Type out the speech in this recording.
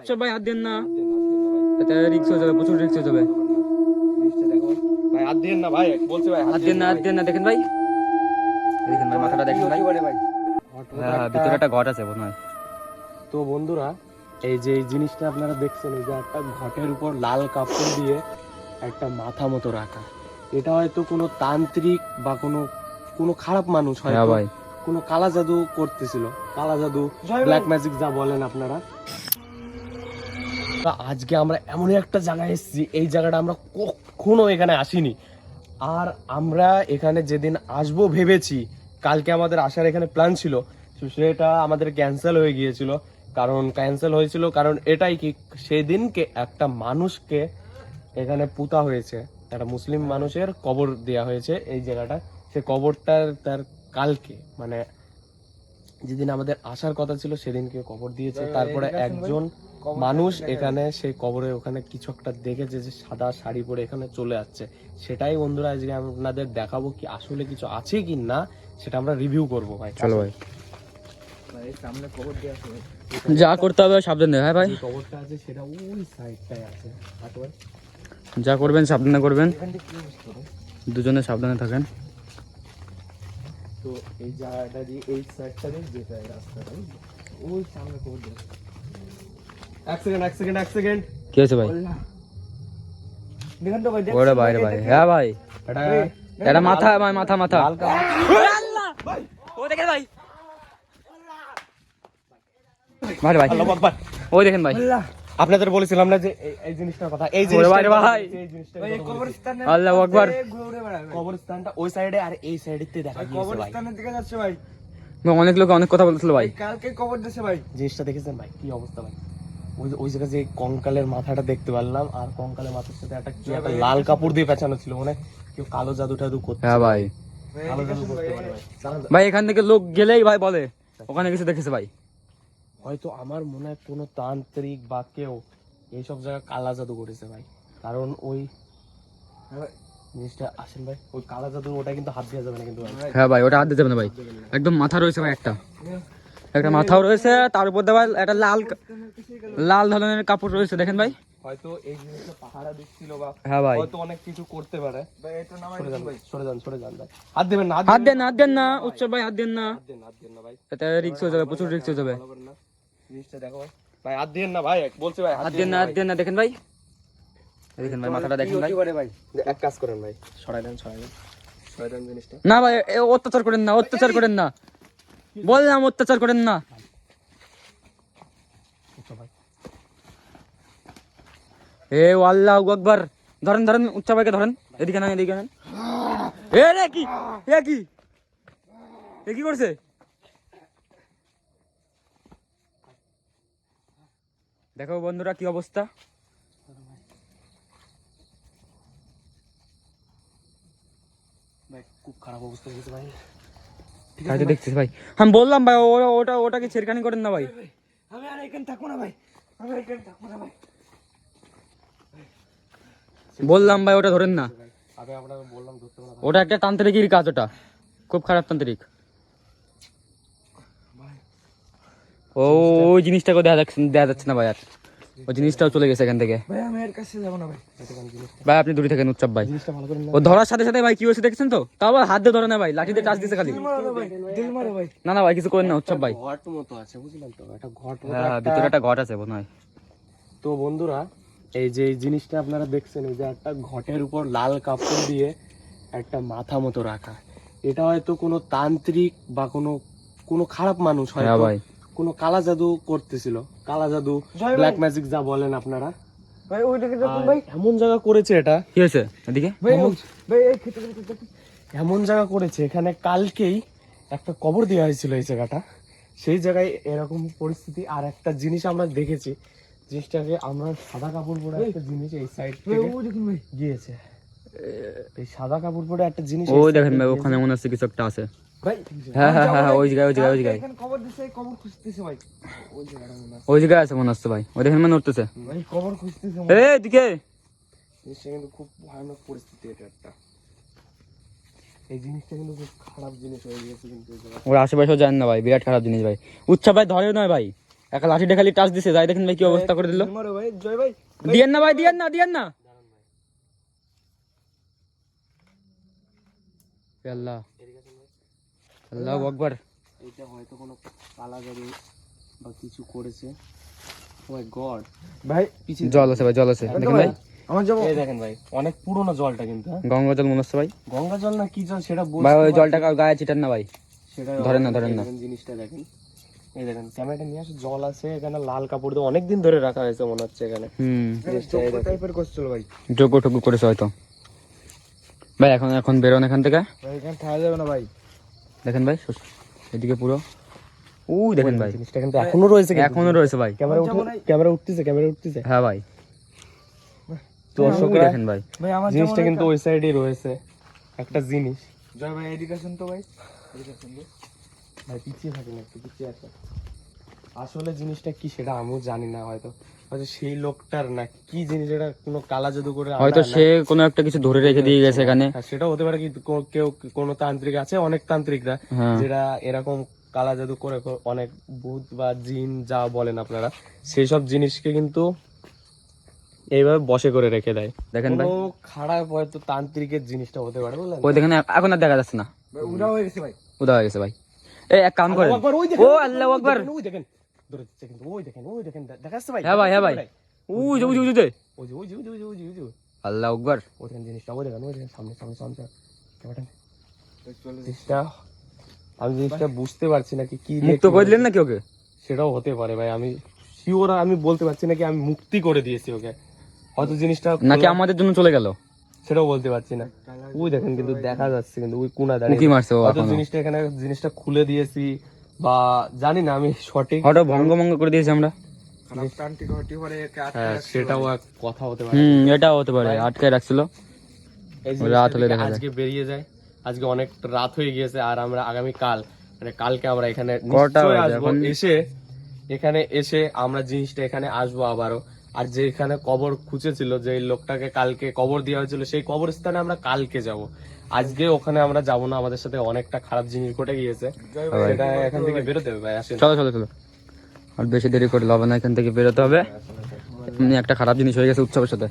আচ্ছা ভাই হাত দেন না, এটা রিস্ক হয়ে যাবে, প্রচুর রিস্ক হয়ে যাবে ভাই। হাত দেন না ভাই, বলছি ভাই হাত দেন না, হাত দেন না। দেখেন ভাই, দেখেন ভাই মাথাটা দেখেন ভাই। হ্যাঁ ভিতরে একটা ঘট আছে মনে হয়। তো বন্ধুরা, এই যে এই জিনিসটা আপনারা দেখছেন, এই যে একটা ঘটের উপর লাল কাপড় দিয়ে একটা মাথা মতো রাখা, এটা হয়তো কোনো তান্ত্রিক বা কোনো খারাপ মানুষ হয়তো ভাই কোনো কালা জাদু করতেছিল, কালা জাদু, ব্ল্যাক ম্যাজিক যা বলেন আপনারা। আজকে আমরা এমন একটা জায়গায় এসেছি, এই জায়গাটা আমরা কখনো এখানে আসিনি। আর আমরা এখানে যেদিন আসবো ভেবেছি, কালকে আমাদের আসার এখানে প্ল্যান ছিল, তো সেটা আমাদের ক্যান্সেল হয়ে গিয়েছিল। কারণ এটাই কি, সেদিনকে একটা মানুষকে এখানে পুঁতা হয়েছে, একটা মুসলিম মানুষের কবর দেওয়া হয়েছে এই জায়গাটা। সে কবরটার তার কালকে মানে যেদিন আমাদের আসার কথা ছিল সেদিনকে কবর দিয়েছে। তারপরে একজন মানুষ এখানে সেই কবরে ওখানে কিছু একটা দেখেছে, যে সাদা শাড়ি পরে এখানে চলে আসছে। সেটাই বন্ধুরা আজকে আপনাদের দেখাবো, কি আসলে কিছু আছে কি না সেটা আমরা রিভিউ করবো ভাই। চলো ভাই, যা করতে হবে সাবধানে। হ্যাঁ ভাই, কবরটা আছে সেটা ওই সাইডটায় আছে। যা করবেন সাবধানে করবেন, দুজনে সাবধানে থাকেন। তো এই জায়গাটা দিয়ে এই সাইডটা দিয়ে যেটা রাস্তাটা ওই সামনে কবর দিয়ে। এক সেকেন্ড কি আছে ভাই? দেখেন তো ভাই, ওরে বাইরে ভাই। হ্যাঁ ভাই, এটা মাথা ভাই, মাথা মাথা। ভাই ও দেখেন ভাই, ভাই ভাই ওই দেখেন ভাই, আপনাদের বলেছিলাম না যে এই জিনিসটার কথা, এই ওরে বাইরে ভাই। জিনিসটা আল্লাহু আকবার। কবরস্থানটা ওই সাইডে আর এই সাইডেতে দেখা গিয়েছে ভাই। কবরস্থানের দিকে যাচ্ছে ভাই, অনেক লোক অনেক কথা বলছিল ভাই। কালকে কবর দিছে ভাই। জিনিসটা দেখেছেন ভাই, কি অবস্থা ভাই। ওই জায়গায় যে কঙ্কালের মাথাটা দেখতে পারলাম, আর কঙ্কালের মাথার সাথে একটা লাল কাপড় দিয়ে পেঁচানো ছিল, মানে কেউ কালো জাদু টাদু করতে। হ্যাঁ ভাই, কালো জাদু করতে পারে ভাই। ভাই এখান থেকে লোক গেলেই ভাই বলে ওখানে কিছু দেখেছে ভাই। হয়তো আমার মনে হয় কোনো তান্ত্রিক বা কেউ এইসব জায়গায় কালা জাদু করেছে ভাই। কারণ ওই জিনিসটা আসেন ভাই, ওই কালা জাদু ওটা কিন্তু হাত দেওয়া যাবে না কিন্তু ভাই। হ্যাঁ ভাই, ওটা হাত দিতে হবে না ভাই। একদম মাথা রয়েছে ভাই, একটা মাথাও রয়েছে, তার উপর দিয়ে ভাই একটা লাল ধরনের কাপড় রয়েছে দেখেন ভাই। হয়তো এই জিনিসটা পাহারা দিচ্ছিল বা হ্যাঁ ভাই, হয়তো অনেক কিছু করতে পারে ভাই এটা নামাই সরে যান ভাই। সরে যান ভাই। হাত দেবেন না, হাত দেন না, হাত দেন না উৎসব ভাই, হাত দেন না, হাত দেন না ভাই। এটা রিস্ক হয়ে যাবে, প্রচুর রিস্ক হয়ে যাবে। ভালো করে না, জিনিসটা দেখো ভাই। ভাই হাত দেন না ভাই, বলছি ভাই হাত দেন না, হাত দেন না। দেখেন ভাই, দেখেন ভাই মাথাটা দেখেন ভাই। ভাই এক কাজ করেন ভাই, সরাই দেন জিনিসটা। না ভাই, অত্যাচার করেন না, অত্যাচার করেন না, বললাম অত্যাচার করেন না। এ আল্লাহু আকবার। ধরেন ধরেন উচ্চ ভাইকে ধরেন, এদিকে না, এদিকে না। এ রে কি, এ কি করছে? দেখো বন্ধুরা কি অবস্থা। ভাই খুব খারাপ অবস্থা হয়েছে ভাই। তাই তো দেখছিস ভাই, আমি বললাম ভাই ওটাকে ছেড়খানি করেন না ভাই। আমি আর এখানে থাকবো না ভাই, আমি এখানে থাকবো না ভাই। বললাম ভাই ওটা ধরেন না, আগে আপনাকে বললাম ধরতে না। ওটা একটা তান্ত্রিকের কাজ, ওটা খুব খারাপ তান্ত্রিক। ওই জিনিসটাকে দেখা যাচ্ছে না ভাই, আর ওই জিনিসটাও চলে গেছে এখান থেকে। ভাই আমি এর কাছে যাবো না ভাই। ভাই আপনি দূরে থাকেন উৎসব ভাই। জিনিসটা ভালো করে ও ধরার সাথে সাথে ভাই কি হয়েছে দেখছেন তো, তাও আবার হাত দিয়ে ধরে না ভাই, লাঠি দিয়ে টাচ দিছে খালি। দিল মারো ভাই, দিল মারো ভাই। না না ভাই কিছু করেন না উৎসব ভাই। ঘট মতো আছে বুঝলেন তো, একটা ঘট মতো হ্যাঁ ভিতরে একটা ঘট আছে মনে হয়। তো বন্ধুরা, এই যে এই জিনিসটা আপনারা দেখছেন, এই যে একটা ঘটের উপর লাল কাপড় দিয়ে একটা মাথা মতো রাখা, এটা হয়তো কোনো তান্ত্রিক বা কোনো খারাপ মানুষ হয়তো ভাই কোনো কালা জাদু করতেছিল, কালা জাদু, ব্ল্যাক ম্যাজিক যা বলেন আপনারা। ভাই ওইটাকে দেখুন আর ভাই, এমন জায়গা করেছে এটা, কি হয়েছে এদিকে? ভাই ভাই এই খেতে দেখুন। এমন জায়গা করেছে এখানে কালকেই একটা কবর দেওয়া হয়েছিল এই জায়গাটা, সেই জায়গায় এরকম পরিস্থিতি। আর একটা জিনিস আমরা দেখেছি, জিনিসটাকে আমরা সাদা কাপড় পরে একটা জিনিস এই সাইড থেকে ওই দেখুন ভাই, গিয়েছে, এই সাদা কাপড় পরে একটা জিনিস ওই দেখেন ভাই ওখানে মনে হচ্ছে কিছু একটা আছে। ভাই হ্যাঁ হ্যাঁ হ্যাঁ ওই জায়গায় এখানে কবর দিছে, এই কবর খুঁজতেছে ভাই। ওই জায়গাটা মনে আছে ওই জায়গায় আছে মনে হচ্ছে ভাই, ওই দেখেন মানে উঠতেছে। ভাই, কবর খুঁজতেছে। এদিকে জিনিসটা কিন্তু খুব ভয়ানক পরিস্থিতি, এটা একটা, এই জিনিসটা কিন্তু খুব খারাপ জিনিস হয়ে গেছে কিন্তু এই জায়গায়। ওর আশেপাশেও যান না ভাই, বিরাট খারাপ জিনিস ভাই। উৎসব ভাই ধরে নয় ভাই, একটা লাঠিটা খালি টাচ দিছে, যাই দেখেন ভাই কি অবস্থা করে দিল। মারো ভাই, জয় ভাই। দিয়েন না ভাই, দিয়েন না। আল্লাহ আল্লাহু আকবার। এটা হয়তো কোনো কালা জাদু বা কিছু করেছে। ও মাই গড ভাই জল আছে ভাই, জল আছে দেখেন ভাই, আমার যাবো। এই দেখেন ভাই, অনেক পুরনো জলটা কিন্তু, হ্যাঁ? গঙ্গা জল মনে হচ্ছে ভাই। গঙ্গা জল না কি জল সেটা ভাই ওই বলতে জলটা গায়ে ছিটান না ভাই, সেটা ধরেন না। এই দেখেন জিনিসটা দেখেন, এই দেখেন ক্যামেরাটা নিয়ে আসে, জল আছে এখানে, লাল কাপড় দিয়ে অনেকদিন ধরে রাখা হয়েছে মনে হচ্ছে এখানে। জিনিসটা এই দেখেন। টাইপের করছিল ভাই। যোগ্য টোগ্য করেছে হয়তো ভাই। এখন বেরোন এখান থেকে, ভাই এখানে থাকা যাবে না ভাই। দেখেন ভাই এদিকে পুরো দেখেন ভাই, জিনিসটা কিন্তু এখনো রয়েছে, এখনো রয়েছে ভাই। ক্যামেরা উঠতেছে। হ্যাঁ ভাই, দর্শকরা দেখেন ভাই, ভাই আমার জিনিসটা কিন্তু ওই সাইডেই রয়েছে একটা জিনিস। জয় ভাই এদিকে আসেন তো ভাই, এদিকে আসেন তো। ভাই পিছিয়ে থাকেন, একটু পিছিয়ে আসে। আসলে জিনিসটা কি সেটা আমিও জানি না, হয়তো সেই লোকটার না কি জিনিস, এটা কোনো কালা জাদু করে আনা হয়তো না। সে কোনো একটা কিছু ধরে রেখে দিয়ে গেছে এখানে। হ্যাঁ, সেটাও হতে পারে কি কেউ কোনো তান্ত্রিক আছে, অনেক তান্ত্রিকরা হ্যাঁ। যেটা এরকম কালা জাদু করে অনেক ভূত বা জিন যা বলেন আপনারা, সেই সব জিনিসকে কিন্তু এইভাবে বশে করে রেখে দেয়। দেখেন ভাই, কোনো খারাপ হয়তো তান্ত্রিকের জিনিসটা হতে পারে, বুঝলেন? ওই দেখেন এখন আর দেখা যাচ্ছে না, ভাই উড়া হয়ে গেছে ভাই। উদা হয়ে গেছে ভাই। এই এক কাম করেন, আকবার, ওই ও আল্লাহু আকবার। ওই দেখেন ধরে যাচ্ছে কিন্তু, ওই দেখেন দেখা যাচ্ছে ভাই? হ্যাঁ ভাই, ওই যে ওই যে আল্লাহু আকবার। ওই দেখেন জিনিসটা, ওই দেখেন সামনে ক্যামেরাটা। চলে জিনিসটা আমি জিনিসটা বুঝতে পারছি না কি মুক্ত করে দিলেন নাকি ওকে? সেটাও হতে পারে ভাই, আমি শিওর আমি বলতে পারছি না কি আমি মুক্তি করে দিয়েছি ওকে, হয়তো জিনিসটা নাকি আমাদের জন্য চলে গেল? সেটাও বলতে পারছি না। ওই দেখেন কিন্তু দেখা যাচ্ছে কিন্তু ওই কোনা দাঁড়িয়ে, উকি মারছে ও হয়তো এখনো। জিনিসটা খুলে দিয়েছি বা জানি না আমি সঠিক। হয়তো ভঙ্গ করে দিয়েছি আমরা। খারাপ তান্ত্রিক হতে পারে, একে আটকে হ্যাঁ, রাখছে সেটাও ভাই। এক কথা হতে পারে। এটাও হতে পারে, আটকে রাখছিল। এই রাত জিনিসটা হলে থেকে দেখা যায়। আজকে বেরিয়ে যায়, আজকে অনেক রাত হয়ে গিয়েছে, আর আমরা আগামী কাল মানে কালকে আমরা এখানে কটা নিশ্চয়ই বাজে আসবো। এখন? এখানে এসে আমরা জিনিসটা এখানে আসবো আবারও। আর যে এখানে কবর খুঁজেছিল, যে লোকটাকে কালকে কবর দেওয়া হয়েছিল, সেই কবরস্থানে আমরা কালকে যাব। আজকে ওখানে আমরা যাব না, আমাদের সাথে অনেকটা খারাপ জিনিস ঘটে গিয়েছে, সেটা এখান থেকে বেরোতে হবে ভাই। আসেন চলো আর বেশি দেরি করলে হবে না, এখান থেকে বেরোতে হবে। এমনি একটা খারাপ জিনিস হয়ে গেছে উৎসবের সাথে।